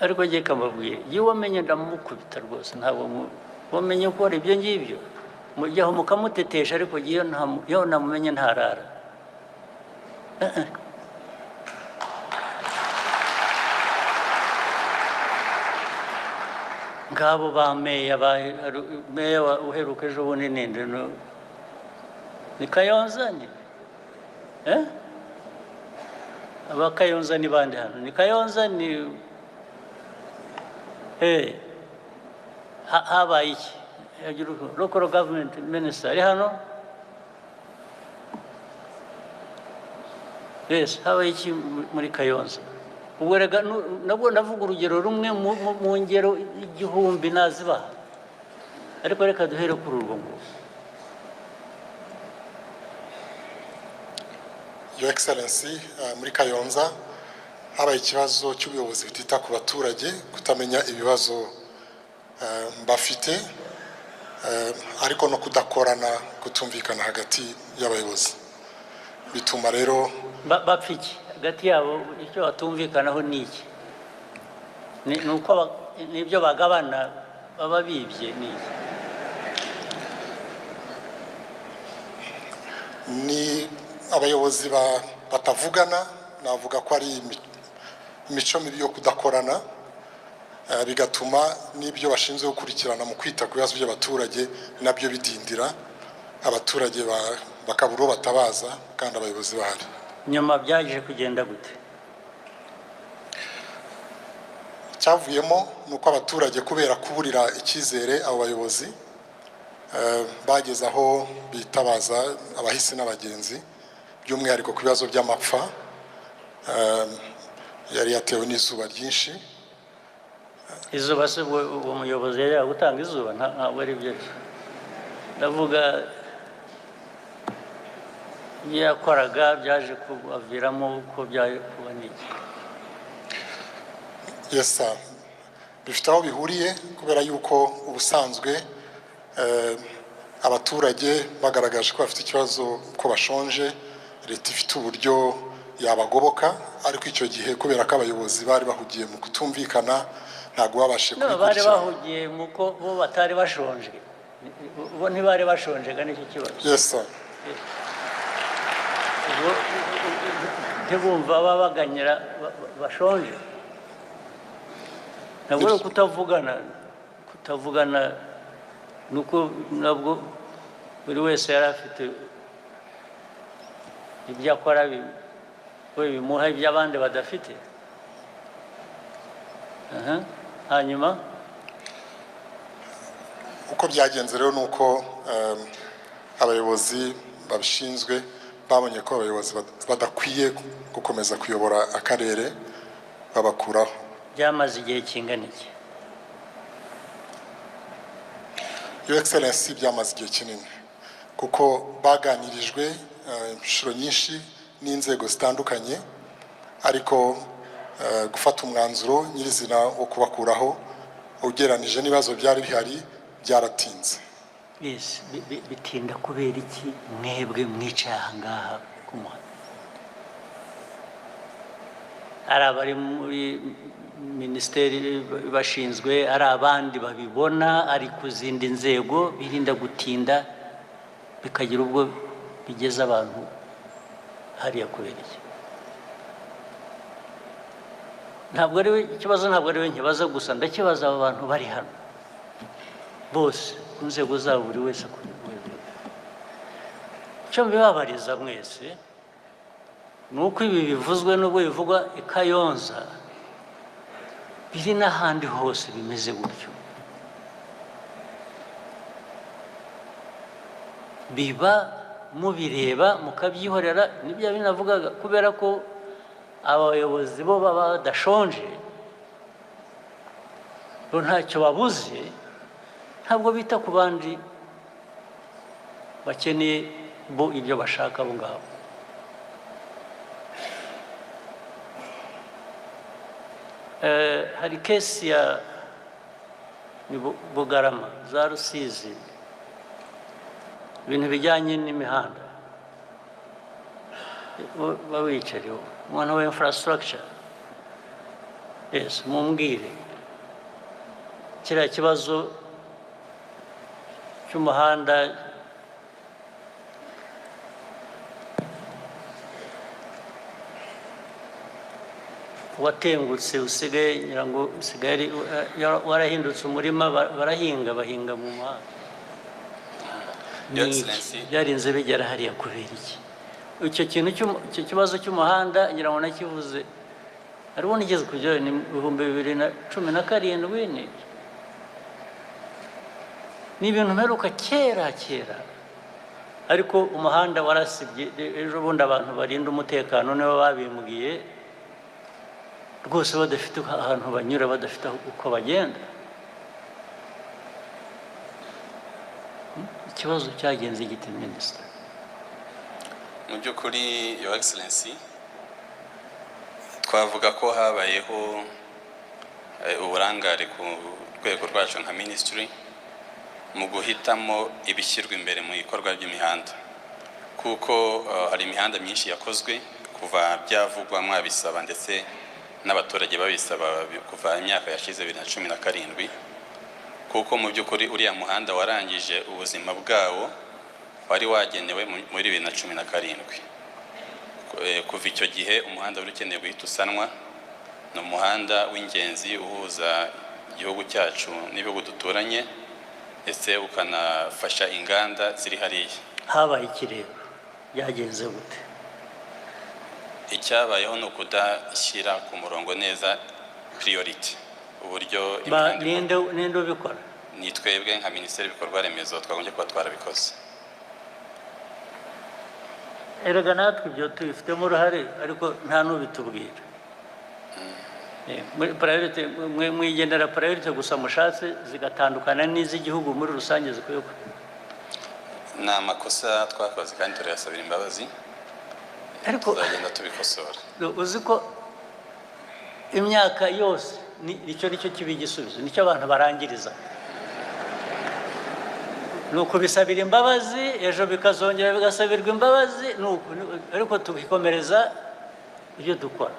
ariko ngiye kamabwiye iyo wamenye ndamukubita rwose ntabwo wamenye gukora ibyo ngibyo mujyaho mukamutetesha ariko iyo namumenye ntarara ngabo ba meya uheruka ejo bundi ninde ni Kayonza ni aba Kayonza ni bande hano ni Kayonza ni habaye iki local government minister ari hano yes habaye iki muri Kayonza ubwo rega nabwo ndavuga urugero rumwe mu ngero igihumbi nazibaha ariko reka duhere kuri urwo ngo Your Excellency muri Kayonza habaye ikibazo cy'ubuyobozi butita ku baturage kutamenya ibibazo bafite ariko no kudakorana kutumvikana hagati y'abayobozi bituma rero bapfiki hagati yabo icyo batumvikanaho ni iki nuko nibyo bagabana baba bibye ni iki ni abayobozi batavugana navuga ko ari imico mibi yo kudakorana bigatuma n'ibyo bashinzwe gukurikirana mu kwita ku bibazo by'abaturage nabyo bidindira abaturage bakaburo batabaza kandi abayobozi bahari nyuma byaje kugenda gute cyavuyemo nuko abaturage kubera kuburira icyizere abo bayobozi bageze aho bitabaza abahisi n'abagenzi by'umwihariko ku bibazo by'amapfa yari yatewe n'izuba ryinshi izuba se uwo muyobozi yari gutanga izuba ntabwo ari byo ndavuga yakoraga byaje kubaviramo uko byaje kuba n'iki yes bifite aho bihuriye kubera yuko ubusanzwe abaturage bagaragaje ko bafite ikibazo ko bashonje leta ifite uburyo yabagoboka ariko icyo gihe kubera ko abayobozi bari bahugiye mu kutumvikana ntabwo babashe kubikurikira bari bahugiye mu ko bo batari bashonje bo ntibari bashonje kandi icyo kibazo yes sir ntibumva babaganyira bashonje ntabwo kutavugana nuko nabwo buri wese yari afite ibyo akora bimuha iby'abandi badafite hanyuma uko byagenze rero nuko abayobozi babishinzwe babonye ko abayobozi badakwiye gukomeza kuyobora akarere babakuraho byamaze igihe kingana iki Your Excellency byamaze igihe kinini kuko baganirijwe inshuro nyinshi n'inzego zitandukanye ariko gufata umwanzuro nyirizina wo kubakuraho ugeranije n'ibibazo byari bihari byaratinze yes bitinda kubera iki mwebwe mwicaye aha ngaha kumuha ari abari muri minisiteri bashinzwe ari abandi babibona ari ku zindi nzego birinda gutinda bikagira ubwo bigeza abantu hariya kubera iki ntabwo ari ikibazo ntabwo ari we nkibaza gusa ndakibaza aba bantu bari hano bose ku nzego zabo buri wese kuri rwego icyo mbibabariza mwese ni uko ibi bivuzwe n'ubwo bivugwa i Kayonza biri n'ahandi hose bimeze gutyo biba mubireba mukabyihorera nibyo binavugaga kubera ko abayobozi bo baba badashonje bo ntacyo babuze ntabwo bita ku bandi bakeneye bo ibyo bashaka abo ngabo hari kesi ya Bugarama za Rusizi ibintu bijyanye n'imihanda bawicariwe umuntu wa infrastructure Yes, mumbwire kiriya kibazo cy'umuhanda watengutse usigaye ngira ngo usigaye warahindutse umurima barahinga bahinga mu muhanda. Your Excellency. Byarinze bigera hariya kubera iki? Icyo kintu icyo kibazo cy'umuhanda ngira ngo nakivuze hariho nigeze kujyayo ni 2017 ni ibintu mperuka kera ariko umuhanda warasibye. Ejo bundi abantu barinda umutekano nibo babimbwiye rwose badafite ahantu banyura badafite uko bagenda. Ikibazo cyagenze giti Minisita? Mu by'ukuri Your Excellency, twavuga ko habayeho uburangare ku rwego rwacu nka Ministry mu guhitamo ibishyirwa imbere mu ikorwa by'imihanda, kuko hari imihanda myinshi yakozwe kuva byavugwa mwabisaba ndetse n'abaturage babisaba kuva imyaka yashize 2017, kuko mu by'ukuri uriya muhanda warangije ubuzima bwawo wari wagenewe muri 2017. Kuva icyo gihe umuhanda wari ukeneye guhita usanwa. Ni umuhanda w'ingenzi uhuza igihugu cyacu n'ibihugu duturanye ndetse ukanafasha inganda ziri hariya. Habaye ikirego byagenze gute? Icyabayeho ni ukudashyira ku murongo neza priority uburyo ninde ubikora? Ni twebwe nka Minisiteri y'Ibikorwa Remezo twagombye kuba twarabikoze. Erega natwe ibyo tubifitemo uruhare ariko nta n'ubitubwira. Priority mwigendera priority gusa mushatse zigatandukana n'iz'igihugu muri rusange zikwiye. Ni amakosa twakoze kandi turayasabira imbabazi, ariko tuzagenda tubikosora. Uzi ko imyaka yose nicyo kibi igisubizo, nicyo abantu barangiriza. Nuko bisabira imbabazi ejo bikazongera bigasabirwa imbabazi, ariko tubikomereza ibyo dukora.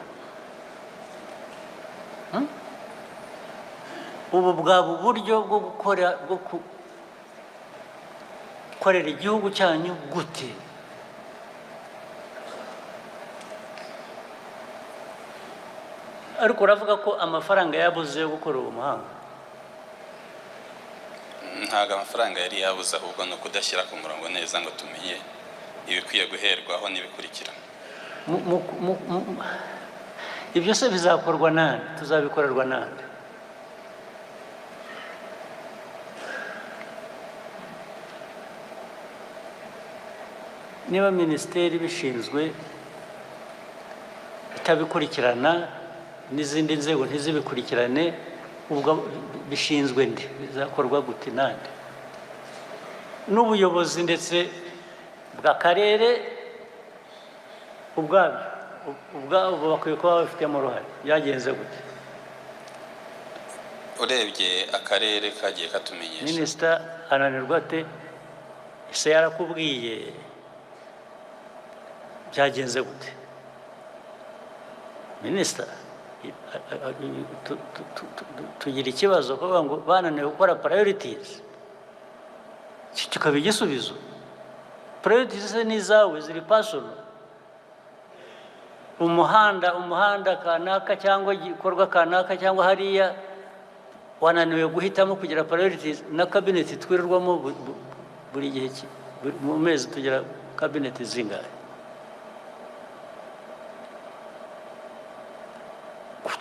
Ubu bwaba uburyo bwo gukorera igihugu cyanyu gute? Ariko uravuga ko amafaranga yabuze yo gukora uwo muhanda? Ntago amafaranga yari yabuze, ahubwo no kudashyira ku murongo neza ngo tumenye ibikwiye guherwaho n'ibikurikira. Ibyo se bizakorwa nande? Tuzabikorerwa nande? Niba minisiteri bishinzwe itabikurikirana n'izindi nzego ntizibikurikirane, ubwo bishinzwe ndi bizakorwa gute nande? N'ubuyobozi ndetse bw'akarere ubwabo bakwiye kuba bafitemo uruhare. Byagenze gute? Urebye akarere kagiye katumenyesha. Minisita ananirwa ate? Ese yarakubwiye byagenze gute? Minisita tugira ikibazo kuvuga ngo bananiwe gukora priorities, kikaba igisubizo. Priorities ni izawe, ziri personal. Umuhanda kanaka cyangwa igikorwa kanaka cyangwa hariya wananiwe guhitamo kugira priorities, na cabinet twirirwamo buri gihe mu mezi tugira cabinet zingahe?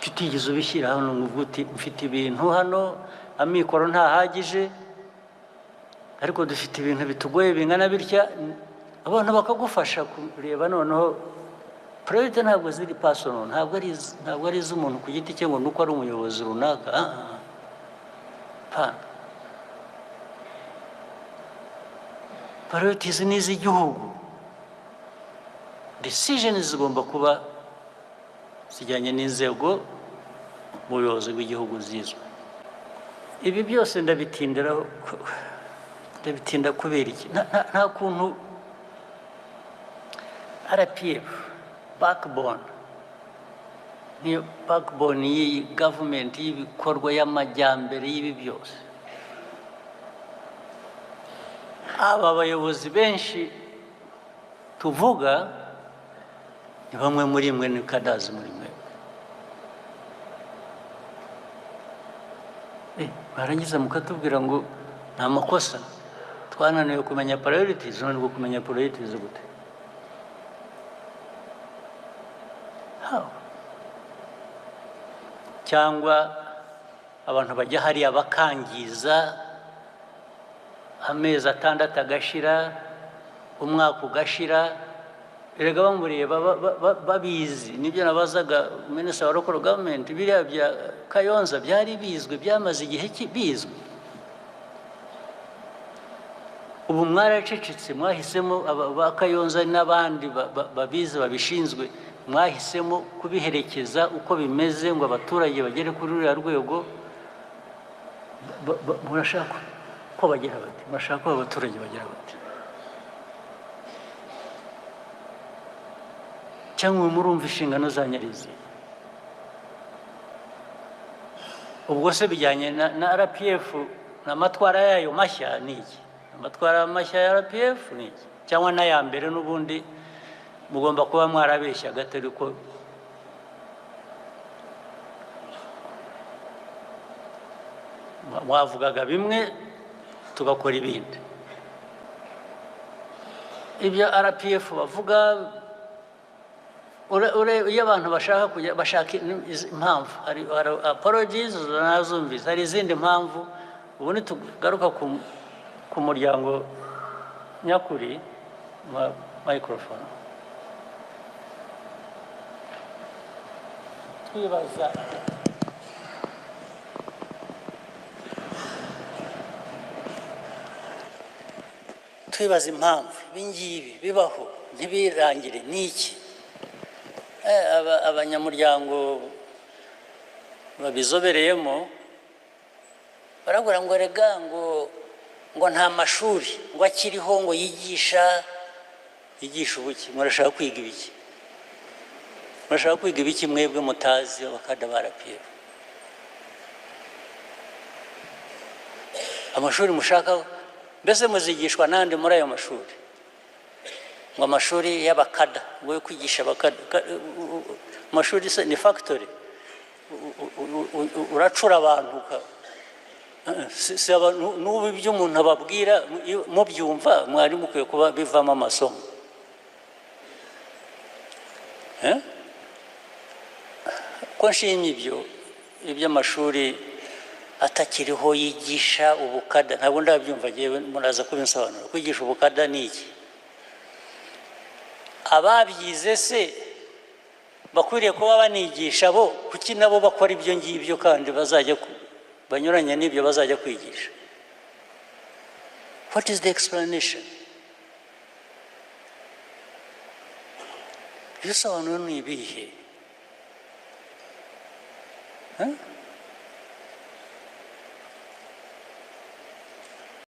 Kutigeze ubishyira hano ngo uti mfite ibintu hano amikoro ntahagije ariko dufite ibintu bitugoye bingana bitya, abantu bakagufasha kureba. Noneho priority ntabwo ziri personal, ntabwo ari iz'umuntu ku giti cye ngo nuko ari umuyobozi runaka. Priorities ni iz'igihugu. Decisions zigomba kuba zijyanye n'inzego mu buyobozi bw'igihugu zizwe. Ibi byose ndabitinda kubera iki? Nta kuntu RPF backbone niyo backbone y'iyi gavumenti y'ibikorwa y'amajyambere y'ibi byose. Aba bayobozi benshi tuvuga ni bamwe muri mwe, ni kadazi muri mwe. Barangiza mukatubwira ngo nta makosa, twananiwe kumenya priorities, none ngo kumenya priorities gute? How? Cyangwa abantu bajya hariya bakangiza, amezi 6 agashira, umwaka ugashira, erega bamureba babizi. Nibyo nabazaga Minisitiri wa Local Government, biriya bya Kayonza byari bizwe, byamaze igihe bizwe. Ubu mwaracecetse, mwahisemo ba Kayonza n'abandi babizi babishinzwe, mwahisemo kubiherekeza uko bimeze ngo abaturage bagere kuri uriya rwego. Murashaka ko bagera bati? Murashaka ko abaturage bagera bati? Cyangwa murumva inshingano za nyarizi? Ubwo se bijyanye na RPF n'amatwara yayo mashya ni iki? Amatwara mashya ya RPF ni iki? Cyangwa n'aya mbere n'ubundi mugomba kuba mwarabeshya gatari ko mwavugaga bimwe tugakora ibindi. Ibyo RPF bavuga, iyo abantu bashaka impamvu, hari apologies nazumvise, hari izindi mpamvu. Ubu nitugaruka ku muryango nyakuri, microphone, twibaza impamvu ibingibi bibaho ntibirangire n'iki. Abanyamuryango babizobereyemo barabura ngo rega ngo nta mashuri ngo akiriho ngo yigisha ubuki. Murashaka kwiga ibiki? Murashaka kwiga ibiki mwebwe mutazi abakada barapira? Amashuri mushaka mbese muzigishwa nande muri ayo mashuri? Ngo amashuri y'abakada, ngo yo kwigisha abakada. Amashuri se ni factory? Uracura abantu n'ubu ibyo umuntu ababwira mubyumva, mwari mukwiye kuba bivamo amasomo. Ko nshimye iby'amashuri atakiriho yigisha ubukada, ntabwo ndabyumva ngewe, muraza kubinsobanura. Kwigisha ubukada ni iki? Ababyize se bakwiriye kuba banigisha bo, kuki nabo bakora ibyo ngibyo kandi bazajya banyuranye n'ibyo bazajya kwigisha? What is the explanation? Ibisobanuro ni ibihe?